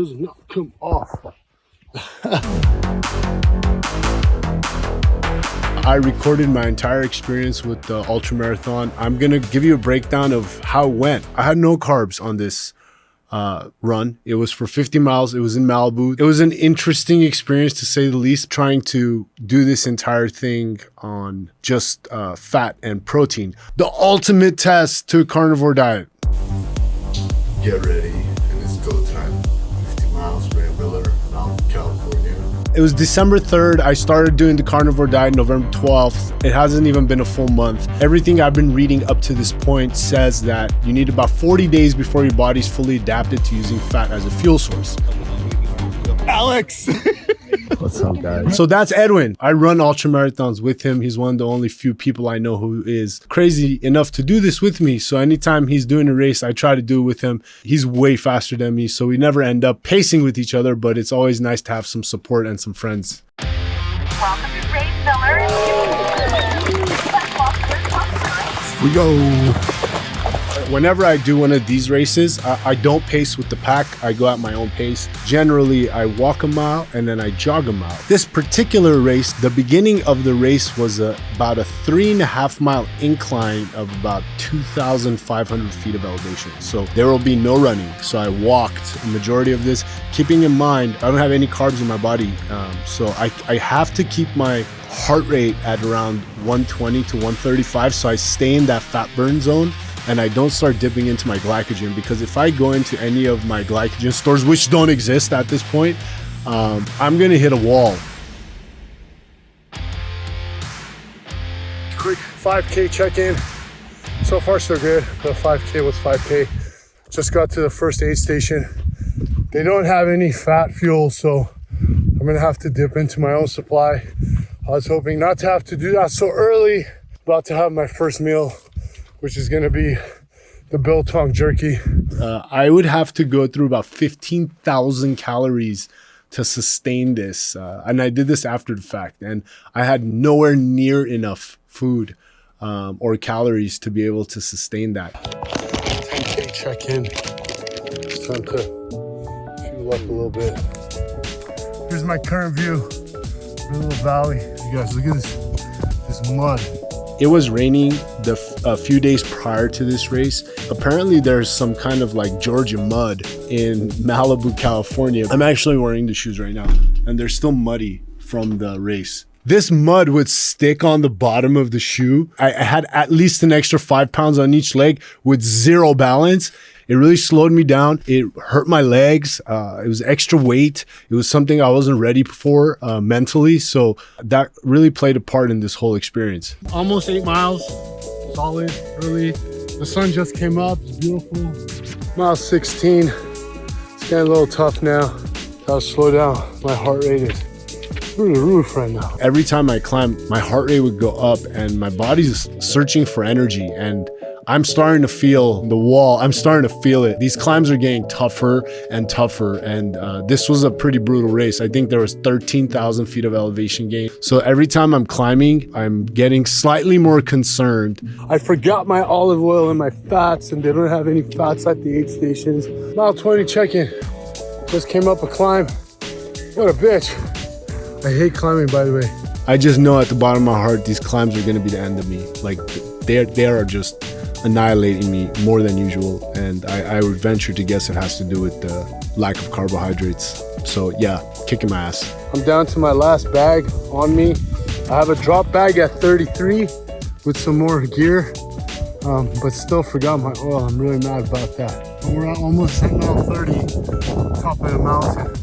does not come off. I recorded my entire experience with the ultra marathon. I'm gonna give you a breakdown of how it went. I had no carbs on this run. It was for 50 miles. It was in Malibu. It was an interesting experience, to say the least, trying to do this entire thing on just fat and protein. The ultimate test to a carnivore diet. Get ready, and it's go time. 50 miles, Red Miller, Mountain, California. It was December 3rd. I started doing the carnivore diet November 12th. It hasn't even been a full month. Everything I've been reading up to this point says that you need about 40 days before your body's fully adapted to using fat as a fuel source. Alex! What's up, guys? So that's Edwin. I run ultra marathons with him. He's one of the only few people I know who is crazy enough to do this with me. So anytime he's doing a race, I try to do it with him. He's way faster than me, so we never end up pacing with each other, but it's always nice to have some support and some friends. Welcome to Ray Miller. We go. Whenever I do one of these races, I don't pace with the pack. I go at my own pace. Generally, I walk a mile and then I jog a mile. This particular race, the beginning of the race was about a 3.5 mile incline of about 2,500 feet of elevation. So there will be no running. So I walked the majority of this, keeping in mind, I don't have any carbs in my body. So I have to keep my heart rate at around 120 to 135. So I stay in that fat burn zone, and I don't start dipping into my glycogen, because if I go into any of my glycogen stores, which don't exist at this point, I'm gonna hit a wall. Quick 5K check-in. So far so good. The 5K was 5K. Just got to the first aid station. They don't have any fat fuel, so I'm gonna have to dip into my own supply. I was hoping not to have to do that so early. About to have my first meal, which is gonna be the biltong jerky. I would have to go through about 15,000 calories to sustain this. And I did this after the fact, and I had nowhere near enough food or calories to be able to sustain that. 10K check-in. It's time to fuel up a little bit. Here's my current view. A little valley. You guys, look at this mud. It was raining a few days prior to this race. Apparently there's some kind of like Georgia mud in Malibu, California. I'm actually wearing the shoes right now, and they're still muddy from the race. This mud would stick on the bottom of the shoe. I had at least an extra 5 pounds on each leg with zero balance. It really slowed me down. It hurt my legs. It was extra weight. It was something I wasn't ready for mentally. So that really played a part in this whole experience. Almost 8 miles, solid, early. The sun just came up, it's beautiful. Mile 16, it's getting a little tough now. Gotta slow down. My heart rate is through the roof right now. Every time I climb, my heart rate would go up and my body's searching for energy, and I'm starting to feel the wall. I'm starting to feel it. These climbs are getting tougher and tougher, and this was a pretty brutal race. I think there was 13,000 feet of elevation gain. So every time I'm climbing, I'm getting slightly more concerned. I forgot my olive oil and my fats, and they don't have any fats at the aid stations. Mile 20 check-in. Just came up a climb. What a bitch. I hate climbing, by the way. I just know at the bottom of my heart, these climbs are gonna be the end of me. Like, they are just annihilating me more than usual, and I would venture to guess it has to do with the lack of carbohydrates. So yeah, kicking my ass. I'm down to my last bag on me. I have a drop bag at 33 with some more gear, but still forgot my oil. I'm really mad about that. We're almost at mile 30, top of the mountain.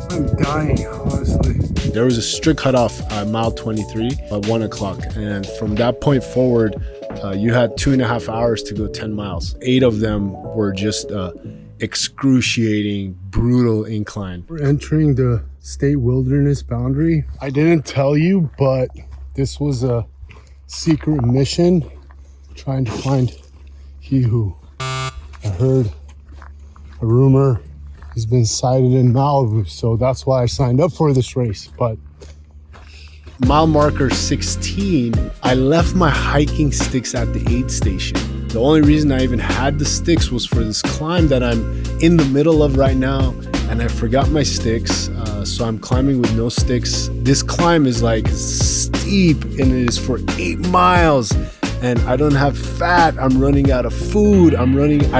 I'm dying, honestly. There was a strict cutoff at mile 23 at 1 o'clock, and from that point forward, you had 2.5 hours to go 10 miles. 8 of them were just excruciating, brutal incline. We're entering the state wilderness boundary. I didn't tell you, but this was a secret mission, trying to find he who. I heard a rumor he's been sighted in Malibu, so that's why I signed up for this race. But mile marker 16, I left my hiking sticks at the aid station. The only reason I even had the sticks was for this climb that I'm in the middle of right now. and I forgot my sticks. So I'm climbing with no sticks. This climb is like steep and it is for 8 miles. And I don't have fat. I'm running out of food. I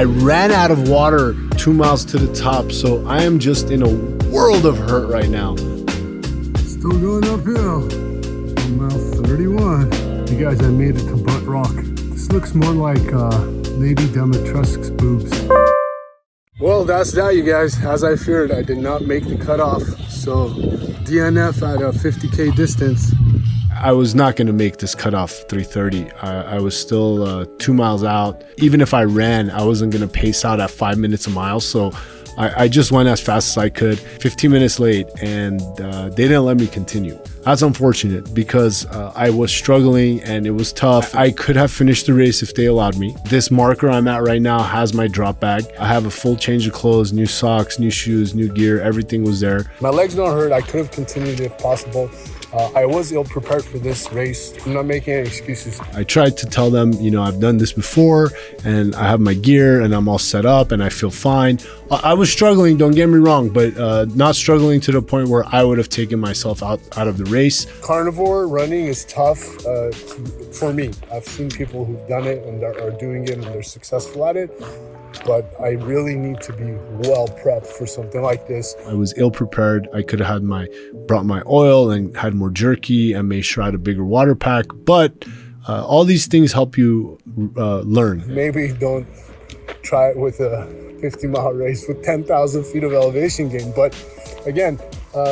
ran out of water 2 miles to the top. So I am just in a world of hurt right now. Still going uphill on mile 31. You guys, I made it to Butt Rock. This looks more like Lady Dimitrescu's boobs. Well, that's that, you guys. As I feared, I did not make the cutoff. So DNF at a 50K distance. I was not going to make this cutoff 3:30. I was still 2 miles out. Even if I ran, I wasn't going to pace out at 5 minutes a mile. So I just went as fast as I could, 15 minutes late, and they didn't let me continue. That's unfortunate because I was struggling and it was tough. I could have finished the race if they allowed me. This marker I'm at right now has my drop bag. I have a full change of clothes, new socks, new shoes, new gear. Everything was there. My legs don't hurt. I could have continued if possible. I was ill prepared for this race. I'm not making any excuses. I tried to tell them, you know, I've done this before and I have my gear and I'm all set up and I feel fine. I was struggling, don't get me wrong, but not struggling to the point where I would have taken myself out of the race. Carnivore running is tough for me. I've seen people who've done it and are doing it and they're successful at it. But I really need to be well prepped for something like this. I was ill prepared. I could have brought my oil and had more jerky and made sure I had a bigger water pack. But all these things help you learn. Maybe don't try it with a 50-mile race with 10,000 feet of elevation gain. But again,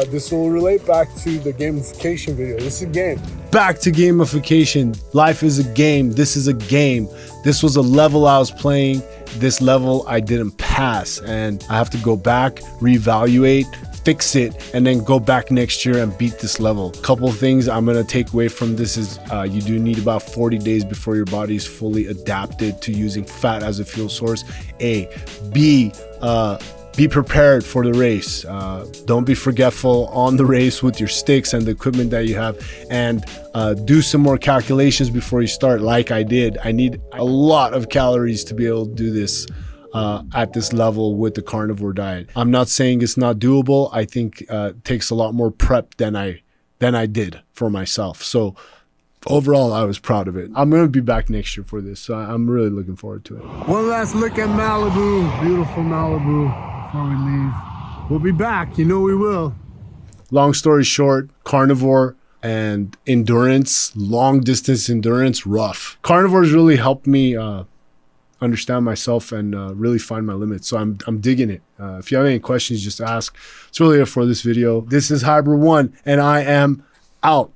this will relate back to the gamification video. This is a game. Back to gamification. Life is a game. This is a game. This was a level I was playing. This level I didn't pass, and I have to go back, reevaluate, fix it, and then go back next year and beat this level. Couple of things I'm gonna take away from this is you do need about 40 days before your body is fully adapted to using fat as a fuel source. A. B. Be prepared for the race. Don't be forgetful on the race with your sticks and the equipment that you have, and do some more calculations before you start, like I did. I need a lot of calories to be able to do this at this level with the carnivore diet. I'm not saying it's not doable. I think it takes a lot more prep than I did for myself. So overall, I was proud of it. I'm going to be back next year for this, so I'm really looking forward to it. One last look at Malibu, beautiful Malibu. Before we leave, we'll be back. You know we will. Long story short, carnivore and endurance, long distance endurance, rough. Carnivore's really helped me understand myself and really find my limits. So I'm digging it. If you have any questions, just ask. It's really it for this video. This is Hybrid One, and I am out.